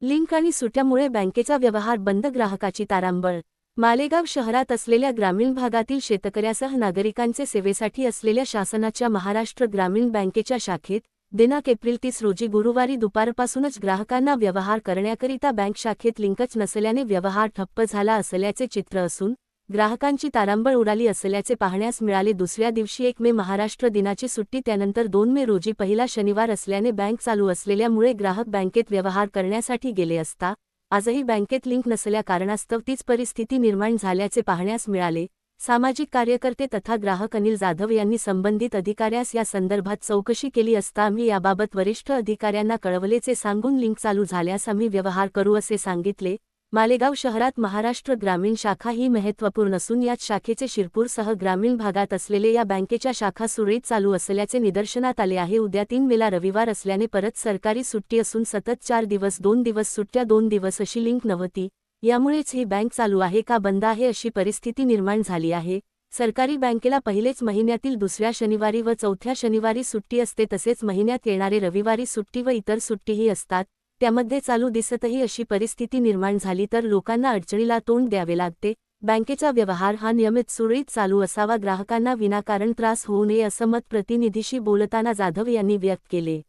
Link आणि सुट्यामुळे बँकेचा व्यवहार बंद, ग्राहकाची तारांबळ। मालेगाव शहरात असलेल्या ग्रामीण भागातील शेतकऱ्यासह नागरिकांचे सेवेसाठी असलेल्या शासनाच्या महाराष्ट्र ग्रामीण बँकेच्या शाखेत दिनांक एप्रिल 30 रोजी गुरुवारी दुपारपासूनच ग्राहकांना व्यवहार करण्याकरिता बँक शाखेत लिंकच नसल्याने व्यवहार ठप्प झाला असल्याचे चित्र असून ग्राहकांची तारांबळ उडाली असल्याचे पाहण्यास मिळाले। दुसऱ्या दिवशी 1 मे महाराष्ट्र दिनाची सुट्टी, त्यानंतर 2 मे रोजी पहिला शनिवार असल्याने बँक चालू असलेल्यामुळे ग्राहक बँकेत व्यवहार करण्यासाठी गेले असता आजही बँकेत लिंक नसल्या कारणास्तव तीच परिस्थिती निर्माण झाल्याचे पाहण्यास मिळाले। सामाजिक कार्यकर्ते तथा ग्राहक अनिल जाधव यांनी संबंधित अधिकाऱ्यास या संदर्भात चौकशी केली असता आम्ही याबाबत वरिष्ठ अधिकाऱ्यांना कळवल्याचे सांगून लिंक चालू झाल्यास आम्ही व्यवहार करू असे सांगितले। मालेगाव शहरात महाराष्ट्र ग्रामीण शाखा ही महत्त्वपूर्ण असून याच शाखेचे शिरपूरसह ग्रामीण भागात असलेले या बँकेच्या शाखा सुरळीत चालू असल्याचे निदर्शनात आले आहे। उद्या 3 मेला रविवार असल्याने परत सरकारी सुट्टी असून सतत 4 दिवस 2 दिवस सुट्ट्या 2 दिवस अशी लिंक नव्हती, यामुळेच ही बँक चालू आहे का बंद आहे अशी परिस्थिती निर्माण झाली आहे। सरकारी बँकेला पहिलेच महिन्यातील दुसऱ्या शनिवारी व चौथ्या शनिवारी सुट्टी असते, तसेच महिन्यात येणारे रविवारी सुट्टी व इतर सुट्टीही असतात, त्यामध्ये चालू दिसतही अशी परिस्थिती निर्माण झाली तर लोकांना अडचणीला तोंड द्यावे लागते। बँकेचा व्यवहार हा नियमित सुरळीत चालू असावा, ग्राहकांना विनाकारण त्रास होऊ नये असं मत प्रतिनिधीशी बोलताना जाधव यांनी व्यक्त केले।